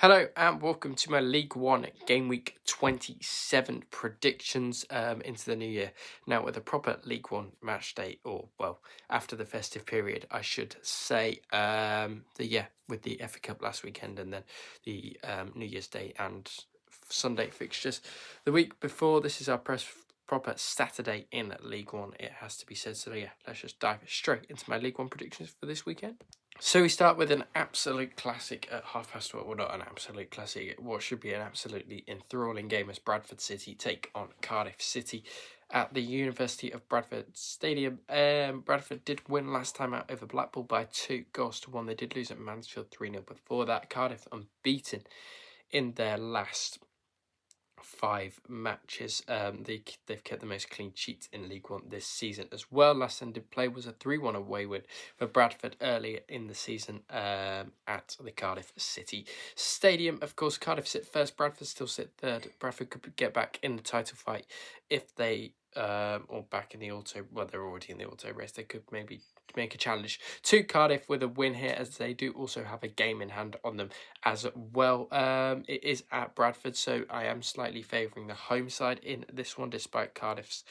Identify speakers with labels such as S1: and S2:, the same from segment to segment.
S1: Hello and welcome to my League One Game Week 27 predictions into the new year. Now with a proper League One match day, or well, after the festive period, I should say, with the FA Cup last weekend and then the New Year's Day and Sunday fixtures. The week before, this is our proper Saturday in League One, it has to be said. So yeah, let's just dive straight into my League One predictions for this weekend. So we start with an absolute classic at 12:30. Well, not an absolute classic. What should be an absolutely enthralling game as Bradford City take on Cardiff City at the University of Bradford Stadium. Bradford did win last time out over Blackpool by 2-1. They did lose at Mansfield 3-0 before that. Cardiff unbeaten in their last 5 matches. They've kept the most clean sheets in League One this season as well. Last time did play was a 3-1 away win for Bradford earlier in the season at the Cardiff City Stadium. Of course, Cardiff sit first, Bradford still sit third. Bradford could get back in the title fight if they or back in the auto. Well, they're already in the auto race. They could maybe make a challenge to Cardiff with a win here, as they do also have a game in hand on them as well. It is at Bradford, so I am slightly favouring the home side in this one, despite Cardiff's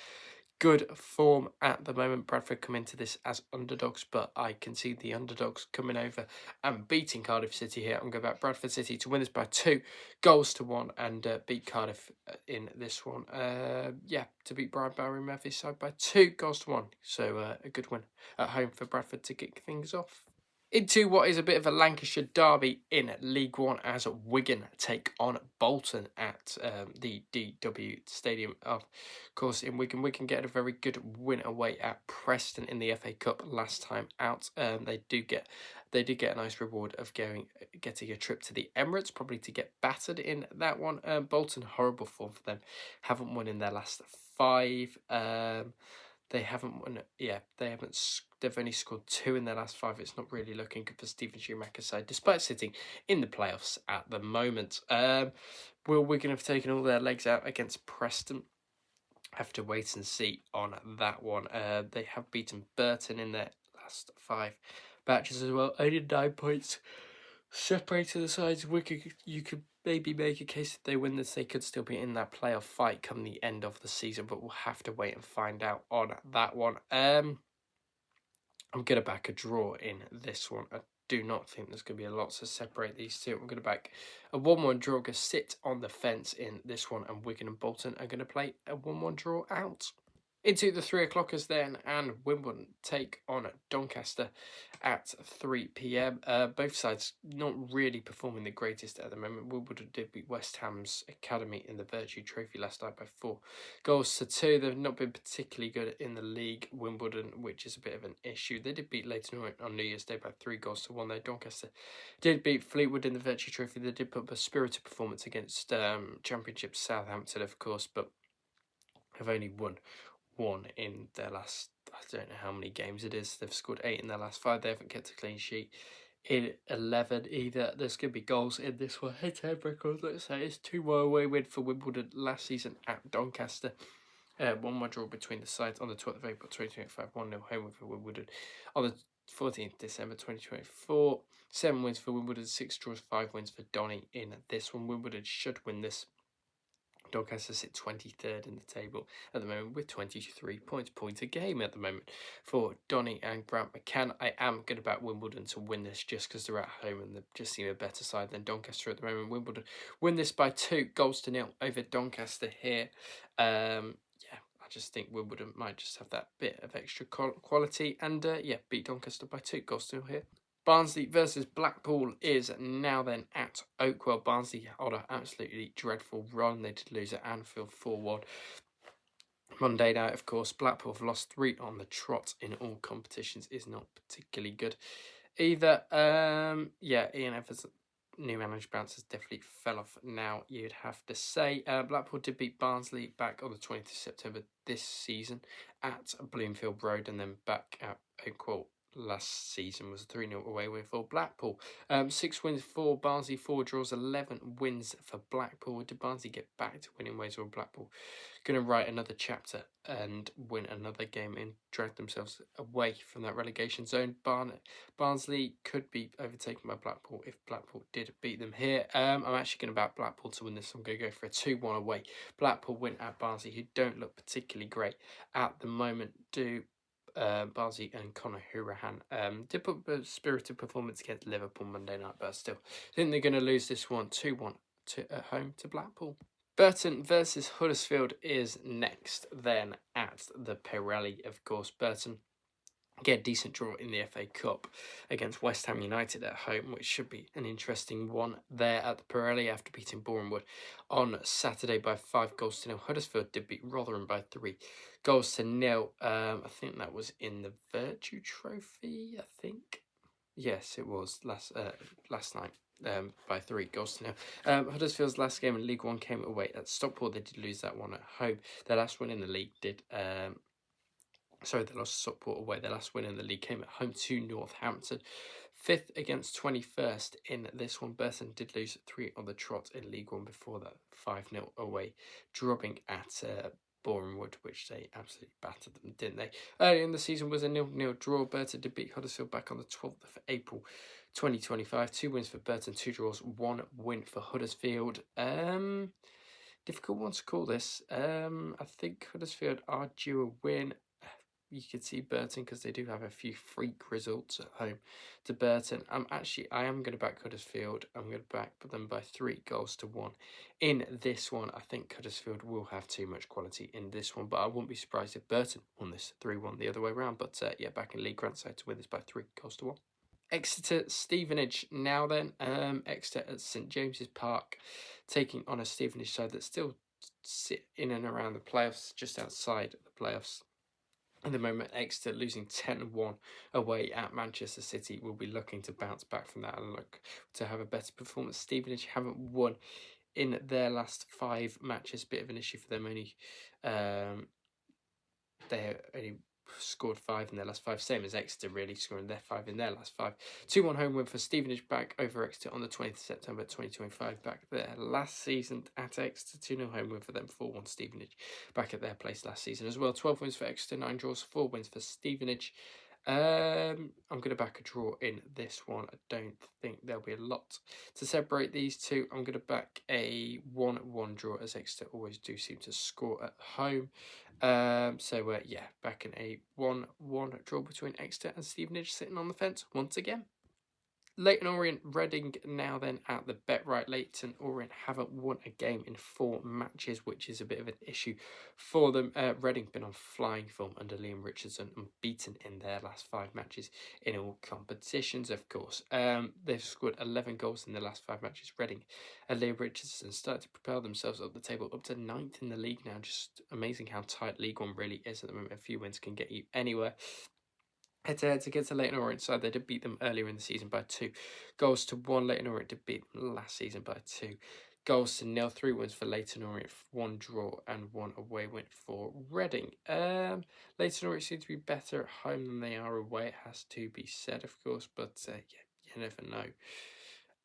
S1: good form at the moment. Bradford come into this as underdogs, but I can see the underdogs coming over and beating Cardiff City here. I'm going back Bradford City to win this by 2-1 and beat Cardiff in this one. To beat Brian Barry Murphy's side by 2-1. So a good win at home for Bradford to kick things off. Into what is a bit of a Lancashire derby in League One as Wigan take on Bolton at the DW Stadium. Of course, in Wigan, Wigan get a very good win away at Preston in the FA Cup last time out. They did get a nice reward of getting a trip to the Emirates, probably to get battered in that one. Bolton, horrible form for them, haven't won in their last 5. They haven't won. Yeah, they haven't. They've only scored 2 in their last 5. It's not really looking good for Stephen Schumacher's side, despite sitting in the playoffs at the moment. Will Wigan have taken all their legs out against Preston? Have to wait and see on that one. They have beaten Burton in their last 5 matches as well. Only 9 points separated the sides. Wigan, you could maybe make a case if they win this, they could still be in that playoff fight come the end of the season, but we'll have to wait and find out on that one. I'm going to back a draw in this one. I do not think there's going to be a lot to separate these two. I'm going to back a 1-1 draw. I'm going to sit on the fence in this one, and Wigan and Bolton are going to play a 1-1 draw out. Into the 3 o'clockers then, and Wimbledon take on Doncaster at 3 p.m. Both sides not really performing the greatest at the moment. Wimbledon did beat West Ham's Academy in the Virtue Trophy last night by 4-2. They've not been particularly good in the league, Wimbledon, which is a bit of an issue. They did beat Leyton on New Year's Day by 3-1, though. Doncaster did beat Fleetwood in the Virtue Trophy. They did put up a spirited performance against Championship Southampton, of course, but have only won 1 in their last, I don't know how many games it is. They've scored 8 in their last 5. They haven't kept a clean sheet in 11 either. There's going to be goals in this one. Head-to-head record, let's say, it's 2-1 away win for Wimbledon last season at Doncaster. 1-1 draw between the sides on the 12th of April 2025. 1-0 home win for Wimbledon on the 14th December 2024. 7 wins for Wimbledon, 6 draws, 5 wins for Donny in this one. Wimbledon should win this. Doncaster sit 23rd in the table at the moment with 23 points a game at the moment for Donny and Grant McCann. I am going to back Wimbledon to win this just because they're at home and they just seem a better side than Doncaster at the moment. Wimbledon win this by 2-0 over Doncaster here. I just think Wimbledon might just have that bit of extra quality and beat Doncaster by 2-0 here. Barnsley versus Blackpool is now then at Oakwell. Barnsley on an absolutely dreadful run. They did lose at Anfield 4-1. Monday night, of course, Blackpool have lost 3 on the trot in all competitions. Is not particularly good either. Ian Evans' new manager bounce has definitely fell off now, you'd have to say. Blackpool did beat Barnsley back on the 20th of September this season at Bloomfield Road and then back at Oakwell last season was a 3-0 away win for Blackpool. 6 wins for Barnsley, 4 draws, 11 wins for Blackpool. Did Barnsley get back to winning ways, or Blackpool going to write another chapter and win another game and drag themselves away from that relegation zone? Barnsley could be overtaken by Blackpool if Blackpool did beat them here. I'm actually going to back Blackpool to win this. I'm going to go for a 2-1 away. Blackpool win at Barnsley, who don't look particularly great at the moment. Barnsley and Conor Hourihane did put a spirited performance against Liverpool Monday night, but still, I think they're going to lose this one 2-1 at home to Blackpool. Burton versus Huddersfield is next, then at the Pirelli, of course. Burton get a decent draw in the FA Cup against West Ham United at home, which should be an interesting one there at the Pirelli after beating Bournemouth on Saturday by 5-0. Huddersfield did beat Rotherham by 3-0. I think that was in the Virtue Trophy, I think. Yes, it was last night. By 3-0. Huddersfield's last game in League One came away at Stockport. They did lose that one at home. Their last win in the league did. They lost to Stockport away. Their last win in the league came at home to Northampton. 5th against 21st in this one. Burton did lose 3 on the trot in League One before that 5-0 away, dropping at Bournemouth, which they absolutely battered them, didn't they? Earlier in the season was a 0-0 draw. Burton did beat Huddersfield back on the 12th of April 2025. 2 wins for Burton, 2 draws, 1 win for Huddersfield. Difficult one to call this. I think Huddersfield are due a win. You could see Burton because they do have a few freak results at home to Burton. I am going to back Huddersfield. I'm going to back them by 3-1 in this one. I think Huddersfield will have too much quality in this one, but I wouldn't be surprised if Burton won this 3-1 the other way around. But back in League Grant side to win this by 3-1. Exeter Stevenage now then. Exeter at St James's Park taking on a Stevenage side that still sit in and around the playoffs, just outside the playoffs. At the moment, Exeter losing 10-1 away at Manchester City will be looking to bounce back from that and look to have a better performance. Stevenage haven't won in their last 5 matches. Bit of an issue for them. They only scored 5 in their last 5, same as Exeter really, scoring their 5 in their last 5. 2-1 home win for Stevenage back over Exeter on the 20th of September 2025, back there last season at Exeter. 2-0 home win for them, 4-1 Stevenage back at their place last season as well. 12 wins for Exeter, 9 draws, 4 wins for Stevenage. I'm going to back a draw in this one. I don't think there'll be a lot to separate these two. I'm going to back a 1-1 draw, as Exeter always do seem to score at home. Back in a 1-1 draw between Exeter and Stevenage, sitting on the fence once again. Leyton Orient Reading now then at the Bet-Right. Leyton Orient haven't won a game in 4 matches, which is a bit of an issue for them. Reading been on flying form under Liam Richardson, unbeaten in their last 5 matches in all competitions, of course. They've scored 11 goals in the last 5 matches. Reading and Liam Richardson started to propel themselves up the table, up to 9th in the league now. Just amazing how tight League One really is at the moment. A few wins can get you anywhere. Head-to-head against the Leyton Orient side, they did beat them earlier in the season by 2-1. Leyton Orient did beat them last season by 2-0. 3 wins for Leyton Orient, 1 draw and 1 away win for Reading. Leyton Orient seem to be better at home than they are away, it has to be said, of course, but you never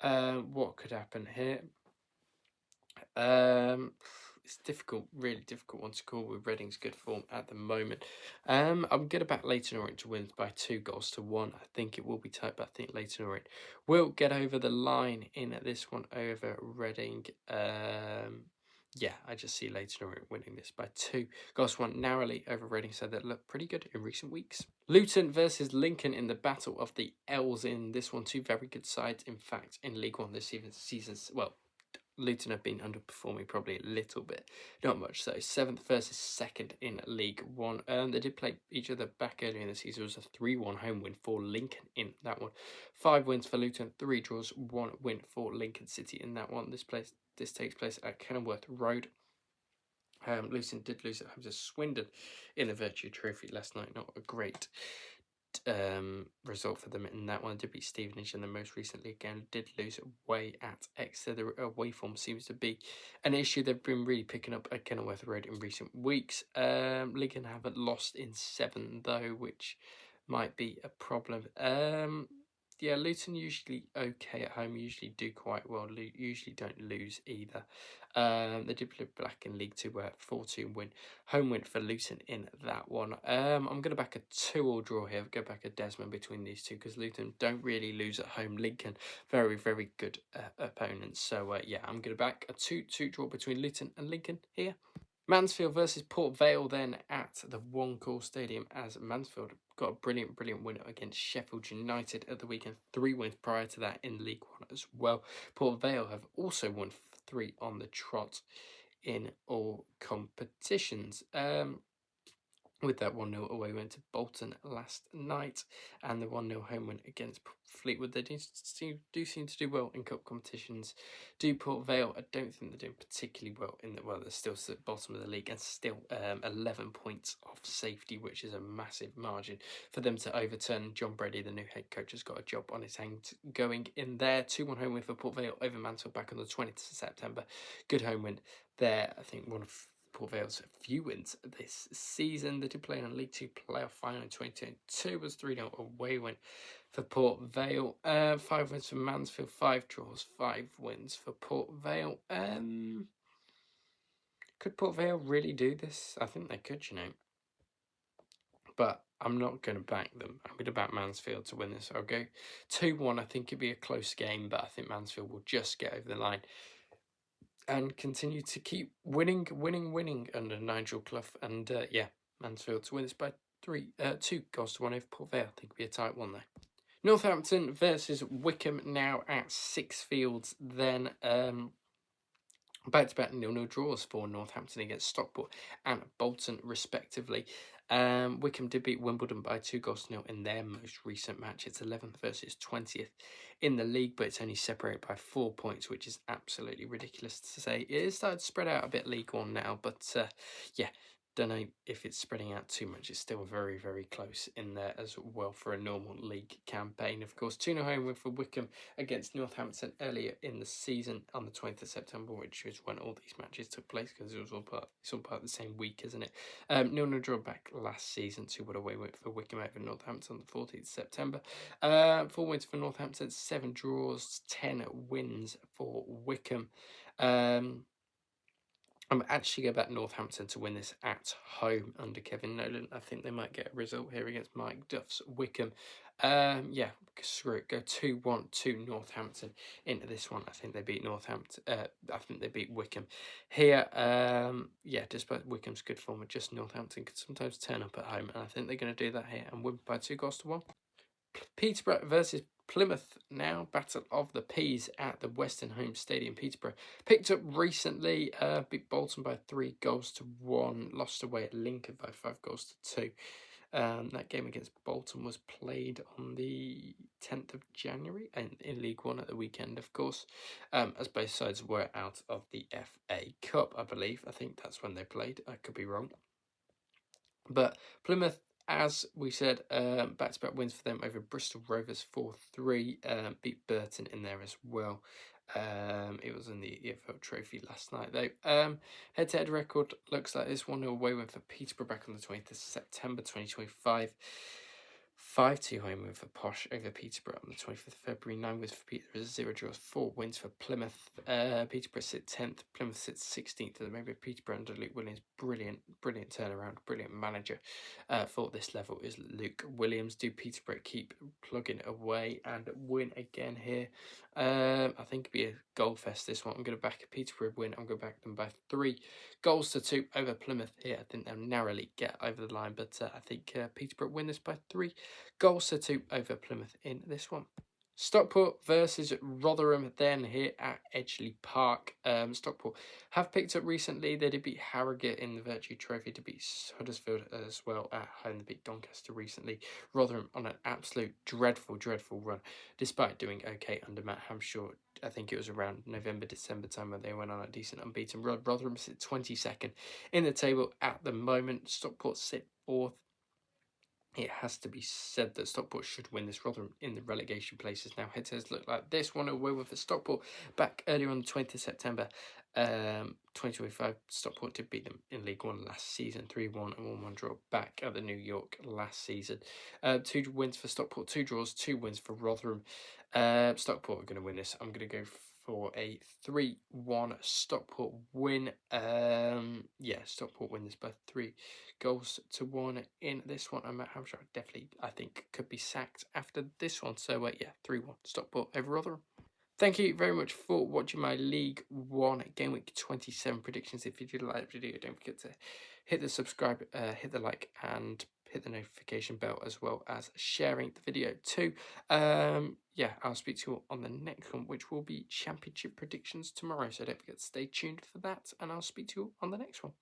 S1: know what could happen here. It's difficult, really difficult one to call with Reading's good form at the moment. I'm going to back Leyton Orient to win by 2-1. I think it will be tight, but I think Leyton Orient will get over the line in this one over Reading. I just see Leyton Orient winning this by 2-1 narrowly over Reading, so that looked pretty good in recent weeks. Luton versus Lincoln in the battle of the L's in this one. 2 very good sides, in fact, in League One this season. Well, Luton have been underperforming probably a little bit, not much so. 7th versus 2nd in League One. They did play each other back earlier in the season. It was a 3-1 home win for Lincoln in that one. 5 wins for Luton, 3 draws, 1 win for Lincoln City in that one. This takes place at Kenilworth Road. Luton did lose at home to Swindon in the Virtue Trophy last night. Not a great result for them in that one. Did beat Stevenage, and then most recently again did lose away at Exeter. Their away form seems to be an issue. They've been really picking up at Kenilworth Road in recent weeks. Lincoln haven't lost in 7 though, which might be a problem. Yeah, Luton usually okay at home, usually do quite well, usually don't lose either. They did play black in League 2 where 4-2 win. Home win for Luton in that one. I'm going to back a 2-all draw here. Go back a Desmond between these two because Luton don't really lose at home. Lincoln, very, very good opponents. So, yeah, I'm going to back a 2-2 draw between Luton and Lincoln here. Mansfield versus Port Vale then at the One Call Stadium as Mansfield got a brilliant win against Sheffield United at the weekend. 3 wins prior to that in League One as well. Port Vale have also won 3 on the trot in all competitions. With that 1-0 away win to Bolton last night and the 1-0 home win against Fleetwood. They do seem to do well in cup competitions. Do Port Vale, I don't think they're doing particularly well in the, well, they're still at the bottom of the league and still 11 points off safety, which is a massive margin for them to overturn. John Brady, the new head coach, has got a job on his hands going in there. 2-1 home win for Port Vale over Mansfield back on the 20th of September. Good home win there. I think one of Port Vale's few wins this season. They did play in a League 2 playoff final in 2022. Was 3-0 away win for Port Vale. 5 wins for Mansfield, 5 draws, 5 wins for Port Vale. Could Port Vale really do this? I think they could, you know. But I'm not going to back them. I'm going to back Mansfield to win this. I'll go 2-1. I think it'd be a close game, but I think Mansfield will just get over the line and continue to keep winning under Nigel Clough. And yeah, Mansfield to win this by 2 goals to 1 over Port Vale. I think it'll be a tight one there. Northampton versus Wickham now at Sixfields. Then back-to-back 0-0 draws for Northampton against Stockport and Bolton, respectively. Wickham did beat Wimbledon by 2-0 in their most recent match. It's 11th versus 20th in the league, but it's only separated by 4 points, which is absolutely ridiculous to say. It is starting to spread out a bit League One now, but yeah, don't know if it's spreading out too much. It's still very, very close in there as well for a normal league campaign. Of course, 2-0 home win for Wickham against Northampton earlier in the season on the 20th of September, which is when all these matches took place because it's all part of the same week, isn't it? 0-0 draw back last season, 2-1 away win for Wickham over Northampton on the 14th of September. 4 wins for Northampton, 7 draws, 10 wins for Wickham. I'm actually going to bet Northampton to win this at home under Kevin Nolan. I think they might get a result here against Mike Duff's Wickham. Yeah, screw it. Go 2-1 to Northampton into this one. I think they beat Northampton. I think they beat Wickham here. Yeah, despite Wickham's good form, just Northampton could sometimes turn up at home, and I think they're going to do that here and win by 2-1. Peterborough versus Plymouth now, battle of the Peas at the Western Home Stadium. Peterborough picked up recently, beat Bolton by 3-1, lost away at Lincoln by 5-2. That game against Bolton was played on the 10th of January and in League One at the weekend, of course, as both sides were out of the FA Cup, I believe. I think that's when they played. I could be wrong. But Plymouth, as we said, back-to-back wins for them over Bristol Rovers 4-3. Beat Burton in there as well. It was in the EFL Trophy last night, though. Head-to-head record looks like this 1-0 away win for Peterborough back on the 20th of September 2025. 5-2 home win for Posh over Peterborough on the 25th of February. 9 wins for Peterborough, 0 draws, 4 wins for Plymouth. Peterborough sit 10th, Plymouth sits 16th. And maybe Peterborough under Luke Williams. Brilliant turnaround, brilliant manager for this level is Luke Williams. Do Peterborough keep plugging away and win again here? I think it'd be a goal fest this one. I'm going to back a Peterborough win. I'm going to back them by 3-2 over Plymouth here. I think they'll narrowly get over the line, but I think Peterborough win this by 3-2 over Plymouth in this one. Stockport versus Rotherham then here at Edgeley Park. Stockport have picked up recently. They did beat Harrogate in the Virtue Trophy, to beat Huddersfield as well at home. They beat Doncaster recently. Rotherham on an absolute dreadful run, despite doing okay under Matt Hamshaw. I think it was around November, December time when they went on a decent unbeaten run. Rotherham sit 22nd in the table at the moment. Stockport sit 4th. it has to be said that Stockport should win this. Rotherham in the relegation places now. Head-to-heads look like this. 1-0 away with Stockport back earlier on the 20th of September 2025. Stockport did beat them in League One last season, 3-1 and 1-1 draw back at the New York last season. 2 wins for Stockport, 2 draws, 2 wins for Rotherham. Stockport are going to win this. I'm going to go for a 3-1 Stockport win. Stockport win this by 3-1 in this one. And Matt Hampshire definitely, I think, could be sacked after this one. So, 3-1 Stockport over Rotherham. Thank you very much for watching my League One Game Week 27 predictions. If you did like the video, don't forget to hit the subscribe, hit the like, and hit the notification bell, as well as sharing the video too. I'll speak to you all on the next one, which will be Championship predictions tomorrow. So don't forget to stay tuned for that, and I'll speak to you all on the next one.